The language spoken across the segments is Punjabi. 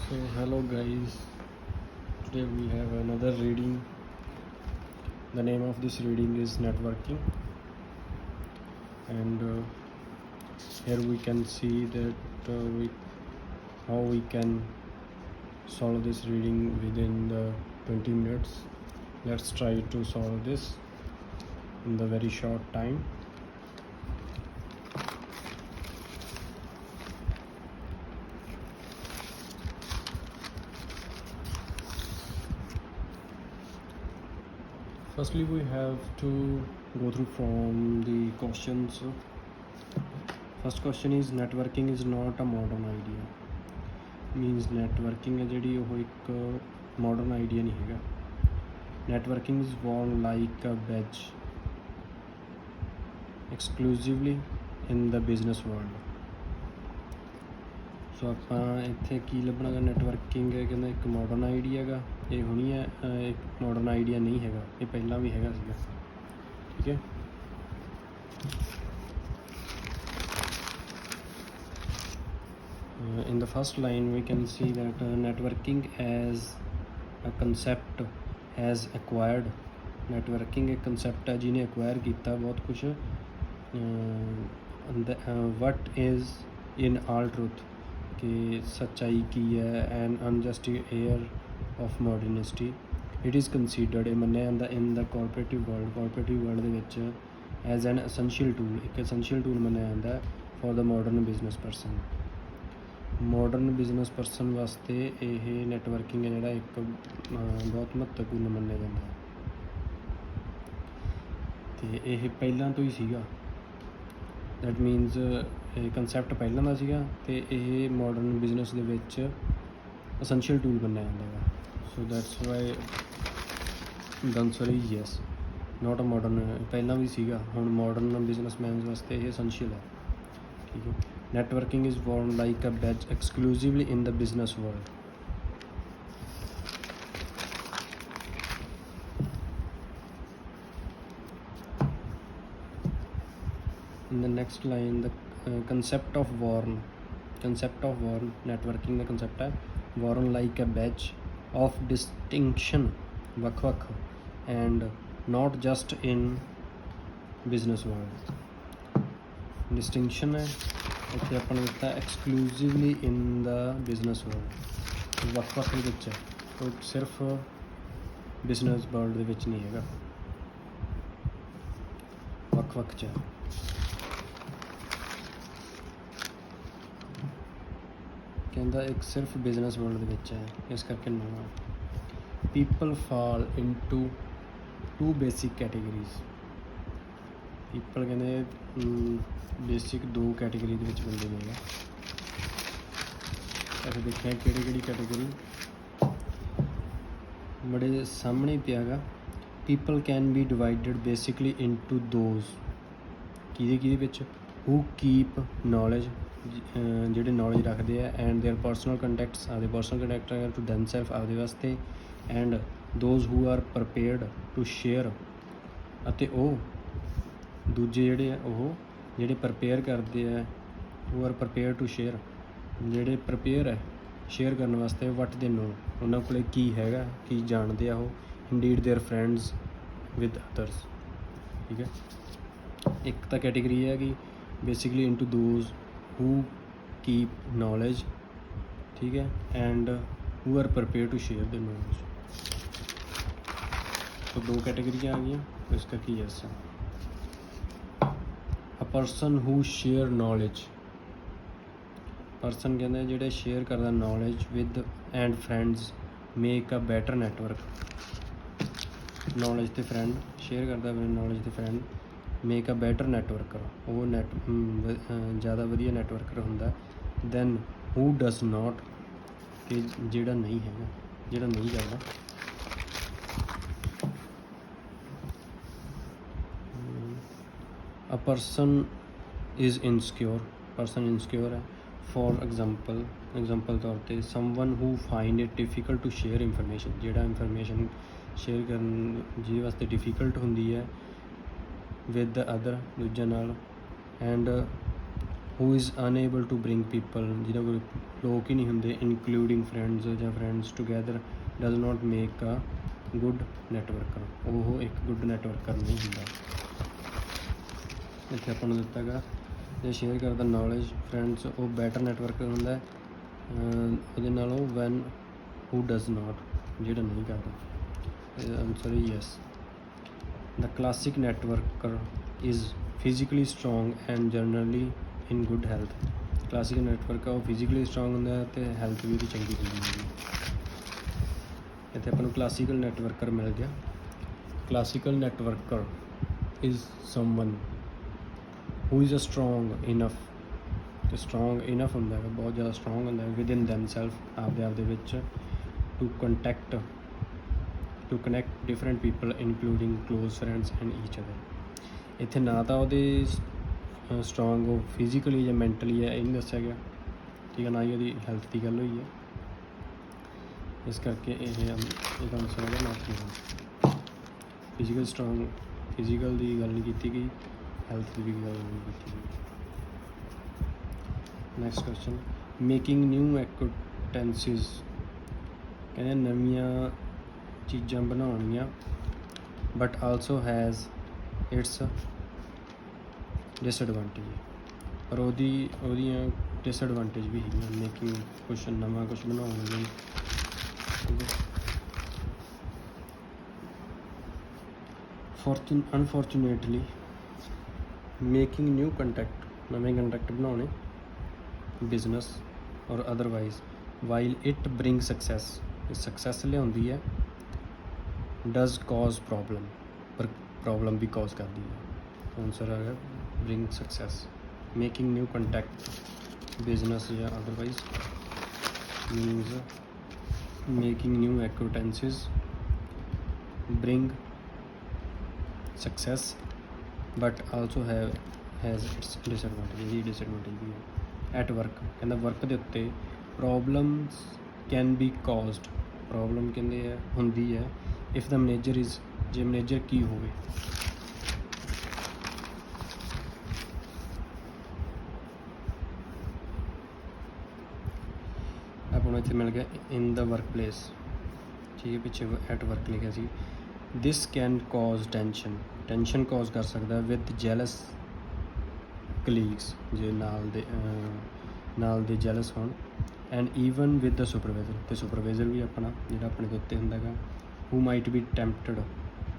So hello guys, today we have another reading. The name of this reading is networking, and here we can see that how we can solve this reading within the 20 minutes. Let's try to solve this in the very short time. Firstly, we have to go through from the questions. First question is, networking is not a modern idea. Means networking है ਜਿਹੜੀ ਉਹ ਇੱਕ modern idea नहीं ਹੈਗਾ. Networking is worn like a badge exclusively in the business world. ਸੋ ਆਪਾਂ ਇੱਥੇ ਕੀ ਲੱਭਣਾਗਾ, ਨੈਟਵਰਕਿੰਗ ਹੈ ਕਹਿੰਦਾ ਇੱਕ ਮਾਡਰਨ ਆਈਡੀਆ ਹੈਗਾ. ਇਹ ਹੁਣੀ ਹੈ, ਇੱਕ ਮਾਡਰਨ ਆਈਡੀਆ ਨਹੀਂ ਹੈਗਾ, ਇਹ ਪਹਿਲਾਂ ਵੀ ਹੈਗਾ ਸੀਗਾ. ਠੀਕ ਹੈ. In the first line we can see that networking as a concept has acquired. networking एक concept है जिन्हें acquire किया बहुत कुछ. what is in all truth कि सच्चाई की है and unjust air of modernity. it is considered ਇਹ ਮੰਨਿਆ ਜਾਂਦਾ in the corporative world ਦੇ ਵਿੱਚ as an essential tool, ਇੱਕ essential tool ਮੰਨਿਆ ਜਾਂਦਾ for the modern business person. Modern business person ਵਾਸਤੇ ਇਹ ਨੈਟਵਰਕਿੰਗ ਹੈ ਜਿਹੜਾ ਇੱਕ ਬਹੁਤ ਮਹੱਤਵਪੂਰਨ ਮੰਨਿਆ ਜਾਂਦਾ ਹੈ, ਅਤੇ ਇਹ ਪਹਿਲਾਂ ਤੋਂ ਹੀ ਸੀਗਾ. ਦੈਟ ਮੀਨਸ ਇਹ ਕੰਸੈਪਟ ਪਹਿਲਾਂ ਦਾ ਸੀਗਾ ਅਤੇ ਇਹ ਮਾਡਰਨ ਬਿਜ਼ਨਸ ਦੇ ਵਿੱਚ ਅਸੈਂਸ਼ੀਅਲ ਟੂਲ ਮੰਨਿਆ ਜਾਂਦਾ ਹੈ. So that's why the answer is yes, not a modern. ਪਹਿਲਾਂ ਵੀ ਸੀਗਾ, ਹੁਣ ਮਾਡਰਨ ਬਿਜ਼ਨਸਮੈਨਸ ਵਾਸਤੇ ਇਹ ਅਸੈਂਸ਼ੀਅਲ ਹੈ. ਠੀਕ ਹੈ. Networking is worn like a badge exclusively in the business world. In the next line, the concept of worn, networking the concept है worn like a badge of distinction, ਵੱਖ-ਵੱਖ, and not just in business world. distinction है ਇੱਥੇ ਆਪਾਂ ਨੇ ਦਿੱਤਾ ਐਕਸਕਲੂਸਿਵਲੀ ਇਨ ਦਾ ਬਿਜ਼ਨਸ ਵਰਲਡ, ਵੱਖ-ਵੱਖ ਦੇ ਵਿੱਚ ਹੈ, ਉਹ ਸਿਰਫ ਬਿਜ਼ਨਸ ਵਰਲਡ ਦੇ ਵਿੱਚ ਨਹੀਂ ਹੈਗਾ, ਵੱਖ-ਵੱਖ 'ਚ ਹੈ. ਕਹਿੰਦਾ ਇੱਕ ਸਿਰਫ ਬਿਜ਼ਨਸ ਵਰਲਡ ਦੇ ਵਿੱਚ ਹੈ, ਇਸ ਕਰਕੇ ਨਵਾਂ. People fall into two basic categories. People ਕਹਿੰਦੇ ਬੇਸਿਕ ਦੋ ਕੈਟੇਗਰੀ ਦੇ ਵਿੱਚ ਬੰਦੇ ਨੇ. ਅਸੀਂ ਦੇਖਿਆ ਕਿਹੜੀ ਕੈਟੇਗਰੀ ਬੜੇ ਸਾਹਮਣੇ ਪਿਆ ਗਾ. People can be divided basically into those, ਕਿਹਦੇ ਵਿੱਚ, ਹੂ ਕੀਪ ਨੌਲੇਜ, ਜਿਹੜੇ ਨੌਲੇਜ ਰੱਖਦੇ ਆ, ਐਂਡ ਦੇਅਰ ਪਰਸਨਲ ਕੰਟੈਕਟਸ, ਆਪਦੇ ਪਰਸਨਲ ਕੰਟੈਕਟ ਟੂ ਦੈਮਸੈਲਫ, ਆਪਦੇ ਵਾਸਤੇ, and those who are prepared to share, ਅਤੇ ਉਹ ਦੂਜੇ ਜਿਹੜੇ ਆ ਉਹ ਜਿਹੜੇ ਪ੍ਰਪੇਅਰ ਕਰਦੇ ਆ, who are prepare to share, ਜਿਹੜੇ ਪ੍ਰਪੇਅਰ ਹੈ ਸ਼ੇਅਰ ਕਰਨ ਵਾਸਤੇ. ਵਟ ਦੇ ਨੋ, ਉਹਨਾਂ ਕੋਲ ਕੀ ਹੈਗਾ, ਕੀ ਜਾਣਦੇ ਆ ਉਹ. Indeed their friends with others. ਠੀਕ ਹੈ. ਇੱਕ ਤਾਂ ਕੈਟੇਗਰੀ ਹੈਗੀ basically into those who keep knowledge, ਠੀਕ ਹੈ, and who are prepare to share the knowledge. So ਦੋ ਕੈਟੇਗਰੀਆਂ ਆ ਗਈਆਂ, ਇਸ ਕਰਕੇ ਯੈਸ ਹੈ. Person who share knowledge, person ਕਹਿੰਦੇ ਜਿਹੜੇ ਸ਼ੇਅਰ ਕਰਦਾ knowledge with and friends make a better network. Knowledge ਅਤੇ ਫਰੈਂਡ ਸ਼ੇਅਰ ਕਰਦਾ ਨੌਲੇਜ ਅਤੇ friend make a better networker, ਉਹ ਜ਼ਿਆਦਾ ਵਧੀਆ ਨੈਟਵਰਕਰ ਹੁੰਦਾ. ਦੈਨ ਹੂ ਡਜ਼ ਨਾਟ, ਕਿ ਜਿਹੜਾ ਨਹੀਂ ਹੈਗਾ, ਜਿਹੜਾ ਨਹੀਂ ਕਰਦਾ. A person is insecure, person insecure है. For example तौर पे someone who find it difficult to share information, ਜਿਹੜਾ information share ਕਰਨ ਜਿਹਦੇ ਵਾਸਤੇ difficult ਹੁੰਦੀ ਹੈ with the other, ਦੂਜਿਆਂ ਨਾਲ, and who is unable to bring people, ਜਿਹਦਾ ਕੋਈ ਲੋਕ ਹੀ ਨਹੀਂ ਹੁੰਦੇ, ਇਨਕਲੂਡਿੰਗ ਫਰੈਂਡਸ ਜਾਂ friends together, does not make a good networker, ਉਹ ਇੱਕ ਗੁੱਡ ਨੈਟਵਰਕਰ ਨਹੀਂ ਹੁੰਦਾ। ਇੱਥੇ ਆਪਾਂ ਨੂੰ ਦਿੱਤਾ ਗਾ ਜੇ ਸ਼ੇਅਰ ਕਰਦਾ ਨੌਲੇਜ ਫਰੈਂਡਸ, ਉਹ ਬੈਟਰ ਨੈਟਵਰਕ ਹੁੰਦਾ ਉਹਦੇ ਨਾਲੋਂ ਵੈਨ ਹੂ ਡਜ਼ ਨਾਟ, ਜਿਹੜਾ ਨਹੀਂ ਕਰਦਾ। Answer is yes. The classic networker is physically strong and generally in good health. Classic network ਆ ਉਹ ਫਿਜ਼ੀਕਲੀ ਸਟਰੋਂਗ ਹੁੰਦਾ ਹੈ ਅਤੇ ਹੈਲਥ ਵੀ ਉਹਦੀ ਚੰਗੀ ਹੁੰਦੀ ਹੈ। ਇੱਥੇ ਆਪਾਂ ਨੂੰ ਕਲਾਸੀਕਲ ਨੈਟਵਰਕਰ ਮਿਲ ਗਿਆ। Classical networker is someone who is a strong enough, ਅਤੇ ਸਟਰੋਂਗ ਇਨਫ ਹੁੰਦਾ ਹੈ, ਬਹੁਤ ਜ਼ਿਆਦਾ ਸਟਰੋਂਗ ਹੁੰਦਾ ਹੈ ਵਿਦਇਨ ਦੈਮਸੈਲਫ, ਆਪਦੇ ਆਪ ਦੇ ਵਿੱਚ, to connect different people including close friends and each other. ਇੱਥੇ ਨਾ ਤਾਂ ਉਹਦੇ ਸਟਰੋਂਗ ਉਹ ਫਿਜ਼ੀਕਲੀ ਜਾਂ ਮੈਂਟਲੀ ਹੈ, ਇਹ ਨਹੀਂ ਦੱਸਿਆ ਗਿਆ, ਠੀਕ ਹੈ, ਨਾ ਹੀ ਉਹਦੀ ਹੈਲਥ ਦੀ ਗੱਲ ਹੋਈ ਹੈ, ਇਸ ਕਰਕੇ ਇਹ ਆਨਸਰ ਹੈਗਾ ਨਾਟ। ਫਿਜ਼ੀਕਲ ਸਟਰੋਂਗ, ਫਿਜ਼ੀਕਲ ਦੀ ਗੱਲ ਨਹੀਂ ਕੀਤੀ ਗਈ, ਹੈਲਥ ਦੀ ਵੀ ਗੱਲ ਨਹੀਂ ਕੀਤੀ ਗਈ। ਨੈਕਸਟ ਕੁਐਸਚਨ, ਮੇਕਿੰਗ ਨਿਊ ਐਕੁਟੈਂਸਿਸ, ਕਹਿੰਦੇ ਨਵੀਆਂ ਚੀਜ਼ਾਂ ਬਣਾਉਣੀਆਂ, but also has its disadvantage, ਪਰ ਉਹਦੀਆਂ ਡਿਸਐਡਵਾਂਟੇਜ ਵੀ ਹੈਗੀਆਂ। ਮੇਕਿੰਗ ਕੁਛ ਨਵਾਂ ਕੁਛ ਬਣਾਉਣ ਲਈ, ਅਨਫੋਰਚੂਨੇਟਲੀ ਮੇਕਿੰਗ ਨਿਊ ਕੰਟੈਕਟ, ਨਵੇਂ ਕੰਟੈਕਟ ਬਣਾਉਣੇ, business or otherwise, while it bring success ਲਿਆਉਂਦੀ ਹੈ, ਡਜ਼ ਕਾਜ਼ ਪ੍ਰੋਬਲਮ, ਪਰ ਪ੍ਰੋਬਲਮ ਵੀ ਕਾਜ਼ ਕਰਦੀ ਹੈ। ਆਨਸਰ ਹੈਗਾ bring success. Making new contact business ਜਾਂ otherwise means making new acquaintances bring success but also has its disadvantage, ਇਹਦੀ ਡਿਸਐਡਵਾਂਟੇਜ ਵੀ ਹੈ। ਐਟ ਵਰਕ, ਕਹਿੰਦਾ ਵਰਕ ਦੇ ਉੱਤੇ problems can be caused, problem ਕਹਿੰਦੇ ਆ ਹੁੰਦੀ ਹੈ, ਇਫ ਦਾ ਮੈਨੇਜਰ ਇਜ਼, ਜੇ ਮੈਨੇਜਰ ਕੀ ਹੋਵੇ, ਆਪਾਂ ਨੂੰ ਇੱਥੇ ਮਿਲ ਗਿਆ ਇਨ ਦਾ ਵਰਕ ਪਲੇਸ, ਠੀਕ ਹੈ, ਪਿੱਛੇ ਐਟ ਵਰਕ ਲਿਖਿਆ ਸੀ। ਦਿਸ ਕੈਨ ਕਾਜ਼ ਟੈਨਸ਼ਨ ਕਾਜ਼ ਕਰ ਸਕਦਾ ਵਿਦ ਜੈਲਸ ਕਲੀਗਸ, ਜੇ ਨਾਲ ਦੇ ਜੈਲਸ ਹੋਣ, and even with the supervisor, ਅਤੇ ਸੁਪਰਵਾਈਜ਼ਰ ਵੀ ਆਪਣਾ ਜਿਹੜਾ ਆਪਣੇ ਦੇ ਉੱਤੇ ਹੁੰਦਾ ਹੈਗਾ, ਹੂ ਮਾਈਟ ਬੀ ਟੈਂਪਟਡ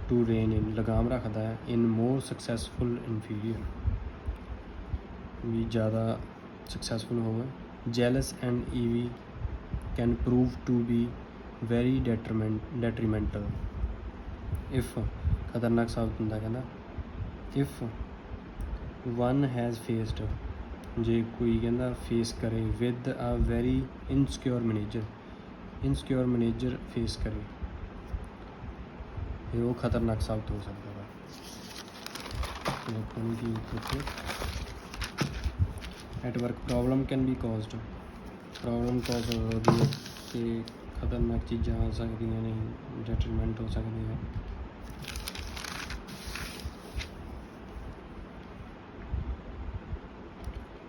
ਟੂ ਰੇਨ ਇਨ, ਲਗਾਮ ਰੱਖਦਾ ਹੈ, ਇਨ ਮੋਰ ਸਕਸੈਸਫੁਲ ਇਨਫੀਰੀਅਰ, ਵੀ ਜ਼ਿਆਦਾ ਸਕਸੈਸਫੁਲ ਹੋਵੇ। Jealous and envy can prove to be very detrimental if, ਖਤਰਨਾਕ ਸਾਬਤ ਹੁੰਦਾ, ਕਹਿੰਦਾ ਇਫ ਵਨ ਹੈਜ਼ ਫੇਸਡ, ਜੇ ਕੋਈ ਕਹਿੰਦਾ ਫੇਸ ਕਰੇ, with a very insecure manager face ਕਰੇ, ਫਿਰ ਉਹ ਖਤਰਨਾਕ ਸਾਬਤ ਹੋ ਸਕਦਾ ਵਾ। At work problem can be caused, problem cause ਹੋ ਸਕਦੀ ਹੈ ਅਤੇ ਖਤਰਨਾਕ ਚੀਜ਼ਾਂ ਆ ਸਕਦੀਆਂ ਨੇ, ਡੈਟਰੀਮੈਂਟ ਹੋ ਸਕਦੇ ਹੈ।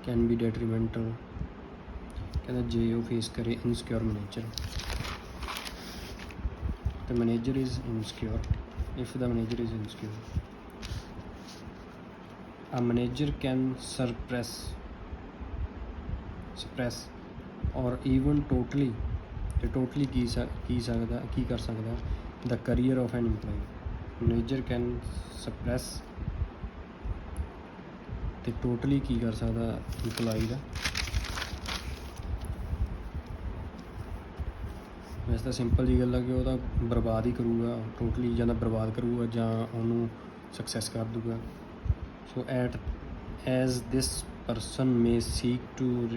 ਕੈਨ ਬੀ ਡੈਟਰੀਮੈਂਟਲ, ਕਹਿੰਦਾ ਜੇ ਉਹ ਫੇਸ ਕਰੇ insecure manager, the manager is insecure, if the manager is insecure, a manager can suppress or even totally ਕੀ ਕਰ ਸਕਦਾ the career of an employee, manager can suppress ਤੇ ਟੋਟਲੀ ਕੀ ਕਰ ਸਕਦਾ ਇੰਪਲਾਈ ਦਾ। ਵੈਸੇ ਤਾਂ ਸਿੰਪਲ ਜੀ ਗੱਲ ਆ ਕਿ ਉਹ ਤਾਂ ਬਰਬਾਦ ਹੀ ਕਰੂਗਾ, ਟੋਟਲੀ ਜਾਂ ਤਾਂ ਬਰਬਾਦ ਕਰੂਗਾ ਜਾਂ ਉਹਨੂੰ ਸਕਸੈਸ ਕਰ ਦੂਗਾ। So as this person may seek to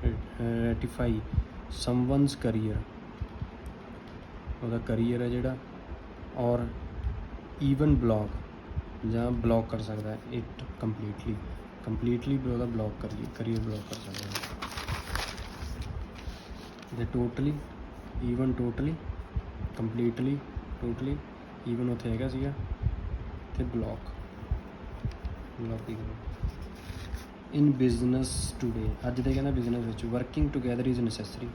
ratify someone's career, ਉਹਦਾ ਕਰੀਅਰ ਹੈ ਜਿਹੜਾ, ਔਰ ਈਵਨ ਜਾਂ ਬਲੌਕ ਕਰ ਸਕਦਾ ਹੈ ਇਟ ਕੰਪਲੀਟਲੀ ਵੀ ਉਹਦਾ ਕਰੀਅਰ ਬਲੌਕ ਕਰ ਸਕਦਾ ਹੈ। ਜੇ ਟੋਟਲੀ ਕੰਪਲੀਟਲੀ ਈਵਨ ਉੱਥੇ ਹੈਗਾ ਸੀਗਾ, ਅਤੇ ਬਲੌਕ ਹੀ ਕਰੋ। ਇਨ ਬਿਜ਼ਨਸ ਟੂਡੇ, ਅੱਜ ਦੇ ਕਹਿੰਦਾ ਬਿਜ਼ਨਸ ਵਿੱਚ ਵਰਕਿੰਗ ਟੂਗੈਦਰ ਇਜ਼ ਨੈਸੈਸਰੀ।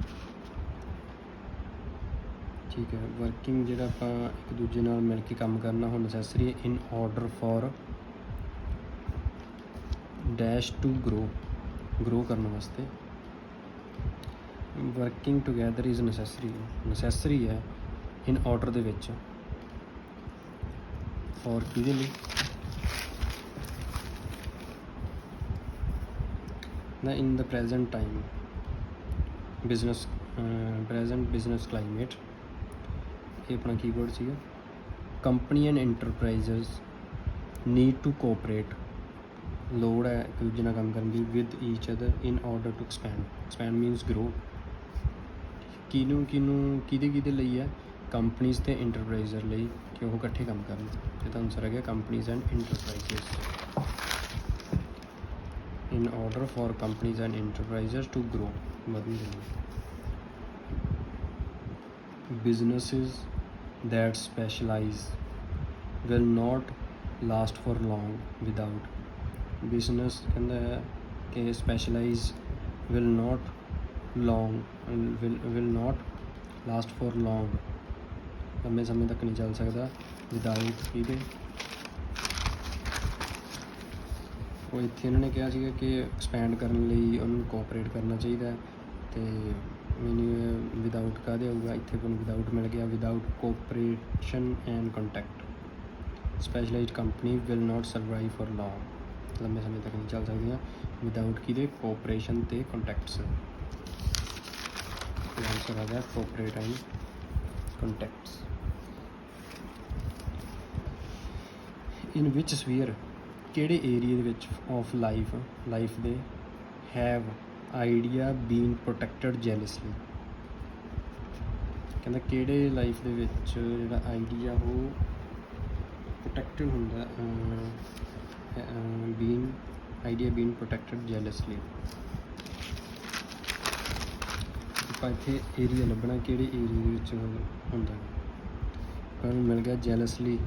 ਠੀਕ ਹੈ, ਵਰਕਿੰਗ ਜਿਹੜਾ ਆਪਾਂ ਇੱਕ ਦੂਜੇ ਨਾਲ ਮਿਲ ਕੇ ਕੰਮ ਕਰਨਾ ਹੁਣ ਨੈਸੈਸਰੀ ਹੈ। In order for dash to grow ਕਰਨ ਵਾਸਤੇ ਵਰਕਿੰਗ ਟੂਗੈਦਰ ਇਜ਼ ਨੈਸੈਸਰੀ ਹੈ ਇਨ ਆਰਡਰ ਦੇ ਵਿੱਚ ਫॉर ਕਿਹਦੇ ਲਈ ਨਾ in the present time business present business climate. ਇਹ ਆਪਣਾ ਕੀਵਰਡ ਸੀਗਾ। Company and enterprises need to cooperate, ਲੋੜ ਹੈ ਇੱਕ ਦੂਜੇ ਨਾਲ ਕੰਮ ਕਰਨ ਦੀ with each other in order to expand means grow. ਕਿਹਦੇ ਲਈ ਹੈ? ਕੰਪਨੀਜ਼ ਅਤੇ ਇੰਟਰਪ੍ਰਾਈਜ਼ਰ ਲਈ ਕਿ ਉਹ ਇਕੱਠੇ ਕੰਮ ਕਰਨ। ਇਹ ਤਾਂ ਆਨਸਰ ਹੈਗਾ companies and enterprises. In order for companies and enterprises to grow, ਵਧੀ ਰਹੀ। Businesses that specialize will not last for long without business ਕਹਿੰਦਾ ਹੈ ਕਿ specialize will not last for long, ਲੰਬੇ ਸਮੇਂ ਤੱਕ ਨਹੀਂ ਚੱਲ ਸਕਦਾ ਵਿਦਾਊਟ ਕਿਹਦੇ। ਉਹ ਇੱਥੇ ਇਹਨਾਂ ਨੇ ਕਿਹਾ ਸੀਗਾ ਕਿ ਐਕਸਪੈਂਡ ਕਰਨ ਲਈ ਉਹਨੂੰ ਕੋਆਪਰੇਟ ਕਰਨਾ ਚਾਹੀਦਾ ਅਤੇ ਮੈਨੂੰ ਵਿਦਾਊਟ ਕਾਹਦੇ ਆਊਗਾ, ਇੱਥੇ ਤੁਹਾਨੂੰ ਵਿਦਾਊਟ ਮਿਲ ਗਿਆ। Without cooperation and contact specialized company will not survive for long, ਲੰਬੇ ਸਮੇਂ ਤੱਕ ਨਹੀਂ ਚੱਲ ਸਕਦੀਆਂ ਵਿਦਾਊਟ ਕਿਹਦੇ ਕੋਆਪਰੇਸ਼ਨ ਅਤੇ ਕੰਟੈਕਟਸ। ਆਨਸਰ ਆ ਗਿਆ cooperate and contacts. In which sphere, ਕਿਹੜੇ ਏਰੀਏ ਦੇ ਵਿੱਚ ਆਫ ਲਾਈਫ ਦੇ have idea been protected jealously. ਕਹਿੰਦਾ ਕਿਹੜੇ ਲਾਈਫ ਦੇ ਵਿੱਚ ਜਿਹੜਾ ਆਈਡੀਆ ਉਹ ਪ੍ਰੋਟੈਕਟਡ ਹੁੰਦਾ, ਬੀਨ ਪ੍ਰੋਟੈਕਟਡ ਜੈਲਸਲੀ। ਆਪਾਂ ਇੱਥੇ ਏਰੀਆ ਲੱਭਣਾ ਕਿਹੜੇ ਏਰੀਏ ਦੇ ਵਿੱਚ ਹੁੰਦਾ। ਪਰ ਮਿਲ ਗਿਆ jealously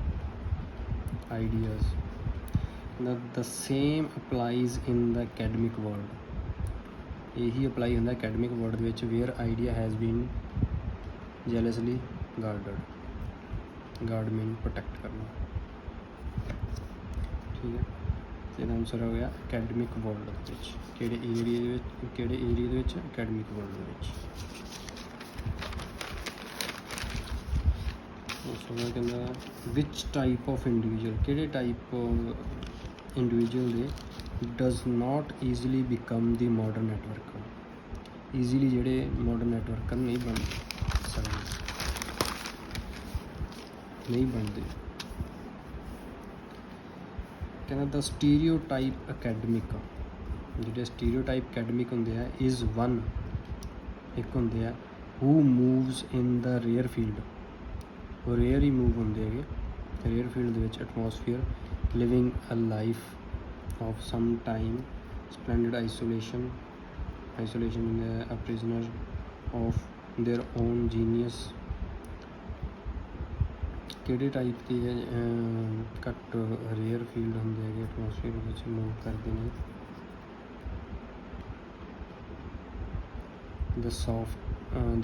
ideas. The same applies in the academic world, ਇਹੀ ਅਪਲਾਈ ਹੁੰਦਾ academic world ਦੇ ਵਿੱਚ where idea has been jealously guarded, guard mean protect ਕਰਨਾ। ਠੀਕ ਹੈ, ਇਹਦਾ ਆਨਸਰ ਹੋ ਗਿਆ academic world ਦੇ ਵਿੱਚ। ਕਿਹੜੇ ਏਰੀਏ ਦੇ ਵਿੱਚ academic world ਦੇ ਵਿੱਚ। ਉਸ ਤੋਂ ਬਾਅਦ ਕਹਿੰਦਾ which type of individual, ਕਿਹੜੇ ਟਾਈਪ ਇੰਡੀਵਿਜੂਅਲ ਦੇ does not easily become the modern networker. Easily ਜਿਹੜੇ ਮਾਡਰਨ ਨੈਟਵਰਕਰ ਨਹੀਂ ਬਣਦੇ। ਕਹਿੰਦਾ ਦਾ ਸਟੀਰੀਓਟਾਈਪ ਅਕੈਡਮਿਕ, ਜਿਹੜੇ ਸਟੀਰੀਓਟਾਈਪ ਅਕੈਡਮਿਕ ਹੁੰਦੇ ਆ ਇਜ਼ ਵਨ, ਇੱਕ ਹੁੰਦੇ ਆ ਹੂ ਮੂਵਸ ਇਨ ਦਾ ਰੇਅਰ ਫੀਲਡ, ਉਹ ਰੇਅਰ ਹੀ ਮੂਵ ਹੁੰਦੇ ਹੈਗੇ ਰੇਅਰ ਫੀਲਡ ਦੇ ਵਿੱਚ। Atmosphere living a life of some time splendid isolation in a prisoner of their own genius। ਕਿਹੜੇ ਟਾਈਪ ਦੀ ਹੈ ਘੱਟ ਰੇਅਰ ਫੀਲਡ ਹੁੰਦੇ ਹੈਗੇ ਐਟਮੋਸਫੀਅਰ ਵਿੱਚ ਮੂਵ ਕਰਦੇ ਨੇ।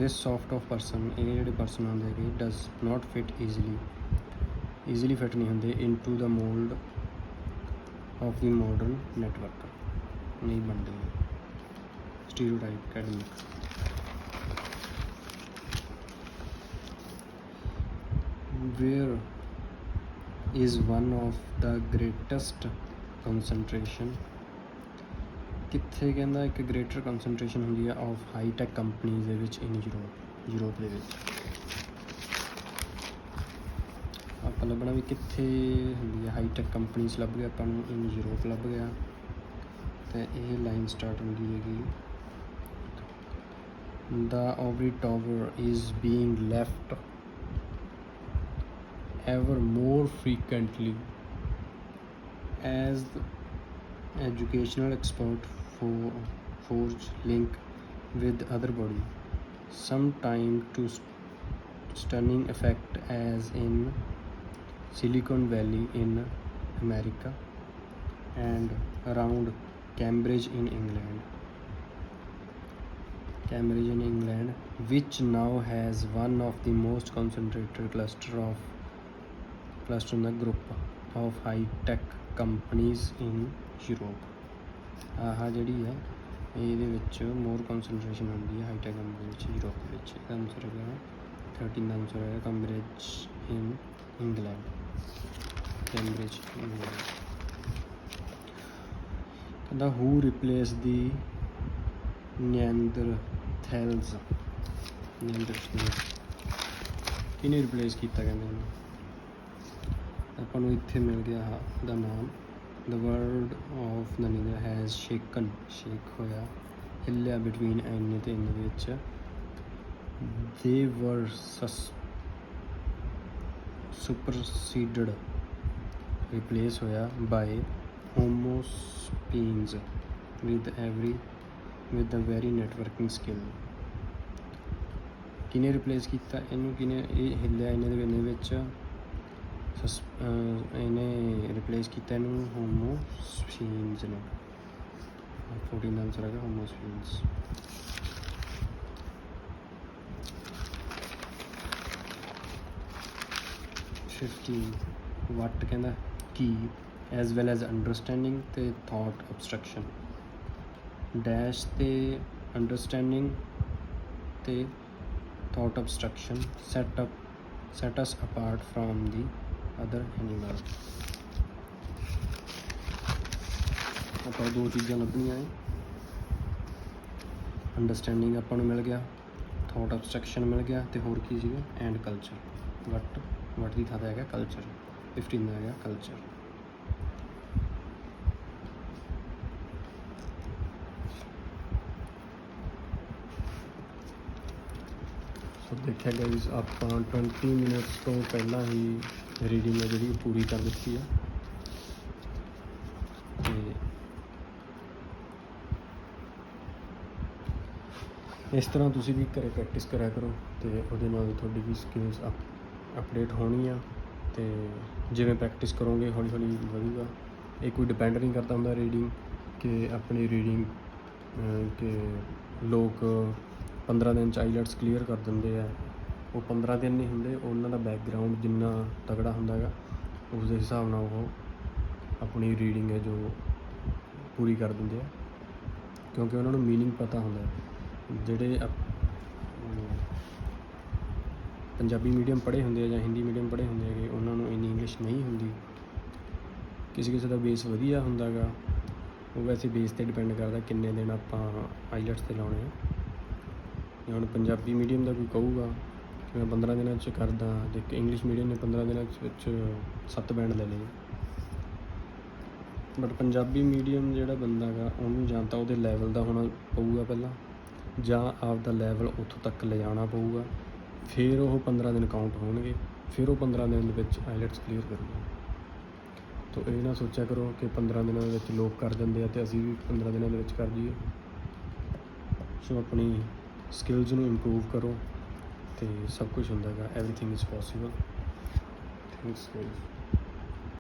this sort of person, ਇਹ ਜਿਹੜੇ ਪਰਸਨ ਹੁੰਦੇ ਹੈਗੇ does not fit easily fit ਨਹੀਂ ਹੁੰਦੇ into the mould of the modern network, ਨਹੀਂ ਬਣਦੇ stereotype academic. Where is one of the greatest concentration, ਕਿੱਥੇ ਕਹਿੰਦਾ ਇੱਕ ਗ੍ਰੇਟਰ ਕੰਸਨਟ੍ਰੇਸ਼ਨ ਹੁੰਦੀ ਹੈ ਆਫ ਹਾਈਟੈਕ ਕੰਪਨੀਜ਼ ਦੇ ਵਿੱਚ ਇਨ ਯੂਰਪ ਦੇ ਵਿੱਚ। ਆਪਾਂ ਲੱਭਣਾ ਵੀ ਕਿੱਥੇ ਹੁੰਦੀ ਹੈ ਹਾਈਟੈਕ ਕੰਪਨੀਜ਼, ਲੱਭ ਗਿਆ ਆਪਾਂ ਨੂੰ ਇਨ ਯੂਰਪ ਲੱਭ ਗਿਆ। ਅਤੇ ਇਹ ਲਾਈਨ ਸਟਾਰਟ ਹੁੰਦੀ ਹੈਗੀ the ivory tower is being left ever more frequently as educational expert forge link with other body, sometime to stunning effect as in Silicon Valley in America and around Cambridge in England, which now has one of the most concentrated cluster in the group of high-tech companies in Europe। ਆਹ ਜਿਹੜੀ ਹੈ ਇਹਦੇ ਵਿੱਚ ਮੋਰ ਕਨਸਨਟ੍ਰੇਸ਼ਨ ਹੁੰਦੀ ਹੈ ਹਾਈਟੈਕ ਕੰਪਨੀ ਵਿੱਚ ਯੂਰਪ ਦੇ ਵਿੱਚ। ਇਹਦਾ ਆਨਸਰ ਹੈਗਾ 13 ਦਾ ਆਨਸਰ ਹੈਗਾ Cambridge in England. Cambridge England. ਕਹਿੰਦਾ ਹੂ ਰਿਪਲੇਸ ਦੀ ਨਿਐਂਡਰਥੈਲਸ। ਕਿਹਨੇ ਰਿਪਲੇਸ ਕੀਤਾ ਕਹਿੰਦੇ ਇਹਨੂੰ? ਆਪਾਂ ਨੂੰ ਇੱਥੇ ਮਿਲ ਗਿਆ ਹਾਂ ਦਾ ਨਾਮ। The world of the nigger has shaken, shake ਹੋਇਆ, ਹਿੱਲਿਆ between ਇੰਨੇ ਤੇ ਇੰਨੇ ਦੇ ਵਿੱਚ। They were superseded, replace ਹੋਇਆ by homo sapiens with the very networking skill। ਕਿਹਨੇ ਰਿਪਲੇਸ ਕੀਤਾ ਇਹਨੂੰ? ਕਿਹਨੇ ਇਹ ਹਿੱਲਿਆ ਇਹਨਾਂ ਦੇ ਵਿੱਚ? ਇਹਨੇ ਰਿਪਲੇਸ ਕੀਤਾ ਇਹਨੂੰ ਹੋਮੋ ਸਪੀਨਸ ਨੇ। 14 ਦਾ ਆਨਸਰ ਹੈਗਾ ਹੋਮੋ ਸਪੀਨਸ। ਵੱਟ ਕਹਿੰਦਾ ਕੀ ਐਜ਼ ਵੈਲ ਐਜ਼ ਅੰਡਰਸਟੈਂਡਿੰਗ ਤੇ ਥਾਟ ਅਬਸਟਰਕਸ਼ਨ। ਡੈਸ਼ ਤੇ ਅੰਡਰਸਟੈਂਡਿੰਗ ਤੇ thought ਅਬਸਟਰਕਸ਼ਨ set us apart from the other animal। ਆਪਾਂ ਦੋ ਚੀਜ਼ਾਂ ਲੱਭਣੀਆਂ ਹੈ। ਅੰਡਰਸਟੈਂਡਿੰਗ ਆਪਾਂ ਨੂੰ ਮਿਲ ਗਿਆ, ਥਾਟ ਅਬਸਟਰਕਸ਼ਨ ਮਿਲ ਗਿਆ, ਤੇ ਹੋਰ ਕੀ ਸੀਗਾ? And culture. ਵਟ ਦੀ ਥਾਂ 'ਤੇ ਹੈਗਾ ਕਲਚਰ। 15 ਦਾ ਹੈਗਾ ਕਲਚਰ। ਸੋ ਦੇਖਿਆ ਗਾਈਜ਼ ਆਪਾਂ 20 ਮਿੰਟਸ ਤੋਂ ਪਹਿਲਾਂ ਹੀ ਰੀਡਿੰਗ ਹੈ ਜਿਹੜੀ ਪੂਰੀ ਕਰ ਦਿੱਤੀ ਹੈ। ਤੇ ਇਸ ਤਰ੍ਹਾਂ ਤੁਸੀਂ ਵੀ ਘਰੇ ਪ੍ਰੈਕਟਿਸ ਕਰਿਆ ਕਰੋ ਤੇ ਉਹਦੇ ਨਾਲ ਤੁਹਾਡੀ ਵੀ ਸਕਿੱਲਸ ਅਪਡੇਟ ਹੋਣੀ ਆ। ਤੇ ਜਿਵੇਂ ਪ੍ਰੈਕਟਿਸ ਕਰੋਗੇ ਹੌਲੀ ਹੌਲੀ ਵਧੂਗਾ। ਇਹ ਕੋਈ ਡਿਪੈਂਡ ਨਹੀਂ ਕਰਦਾ ਹੁੰਦਾ ਰੀਡਿੰਗ ਕਿ ਆਪਣੀ ਰੀਡਿੰਗ ਕਿ ਲੋਕ 15 ਦਿਨ 'ਚ ਆਈਲੈਟਸ ਕਲੀਅਰ ਕਰ ਦਿੰਦੇ ਆ। ਉਹ 15 ਦਿਨ ਨਹੀਂ ਹੁੰਦੇ, ਉਹਨਾਂ ਦਾ ਬੈਕਗਰਾਊਂਡ ਜਿੰਨਾ ਤਗੜਾ ਹੁੰਦਾ ਹੈਗਾ ਉਸ ਦੇ ਹਿਸਾਬ ਨਾਲ ਉਹ ਆਪਣੀ ਰੀਡਿੰਗ ਹੈ ਜੋ ਪੂਰੀ ਕਰ ਦਿੰਦੇ ਆ, ਕਿਉਂਕਿ ਉਹਨਾਂ ਨੂੰ ਮੀਨਿੰਗ ਪਤਾ ਹੁੰਦਾ। ਜਿਹੜੇ ਪੰਜਾਬੀ ਮੀਡੀਅਮ ਪੜ੍ਹੇ ਹੁੰਦੇ ਆ ਜਾਂ ਹਿੰਦੀ ਮੀਡੀਅਮ ਪੜ੍ਹੇ ਹੁੰਦੇ ਹੈਗੇ ਉਹਨਾਂ ਨੂੰ ਇੰਨੀ ਇੰਗਲਿਸ਼ ਨਹੀਂ ਹੁੰਦੀ। ਕਿਸੇ ਦਾ ਬੇਸ ਵਧੀਆ ਹੁੰਦਾ ਗਾ, ਉਹ ਵੈਸੇ ਬੇਸ 'ਤੇ ਡਿਪੈਂਡ ਕਰਦਾ ਕਿੰਨੇ ਦਿਨ ਆਪਾਂ ਆਈਲੈਟਸ 'ਤੇ ਲਾਉਣੇ ਆ। ਹੁਣ ਪੰਜਾਬੀ ਮੀਡੀਅਮ ਦਾ ਕੋਈ ਕਹੂਗਾ ਕਿ ਮੈਂ 15 ਦਿਨਾਂ 'ਚ ਕਰਦਾ, ਅਤੇ ਇੰਗਲਿਸ਼ ਮੀਡੀਅਮ ਨੇ 15 ਦਿਨਾਂ ਵਿੱਚ 7 ਬੈਂਡ ਲੈ ਲਏ। ਬਟ ਪੰਜਾਬੀ ਮੀਡੀਅਮ ਜਿਹੜਾ ਬੰਦਾ ਗਾ ਉਹਨੂੰ ਜਾਂ ਤਾਂ ਉਹਦੇ ਲੈਵਲ ਦਾ ਹੋਣਾ ਪਊਗਾ ਪਹਿਲਾਂ, ਜਾਂ ਆਪਦਾ ਲੈਵਲ ਉੱਥੋਂ ਤੱਕ ਲਿਜਾਣਾ ਪਊਗਾ, ਫਿਰ ਉਹ 15 ਦਿਨ ਕਾਊਂਟ ਹੋਣਗੇ, ਫਿਰ ਉਹ 15 ਦਿਨ ਦੇ ਵਿੱਚ ਆਈਲੈਟਸ ਕਲੀਅਰ ਕਰੂਗਾ। ਤਾਂ ਇਹ ਨਾ ਸੋਚਿਆ ਕਰੋ ਕਿ 15 ਦਿਨਾਂ ਦੇ ਵਿੱਚ ਲੋਕ ਕਰ ਦਿੰਦੇ ਆ ਅਤੇ ਅਸੀਂ ਵੀ 15 ਦਿਨਾਂ ਦੇ ਵਿੱਚ ਕਰ ਜਾਈਏ। ਸੋ ਆਪਣੀ ਸਕਿੱਲਸ ਨੂੰ ਇੰਪਰੂਵ ਕਰੋ ਅਤੇ ਸਭ ਕੁਛ ਹੁੰਦਾ ਹੈਗਾ। Everything is possible. Thanks guys.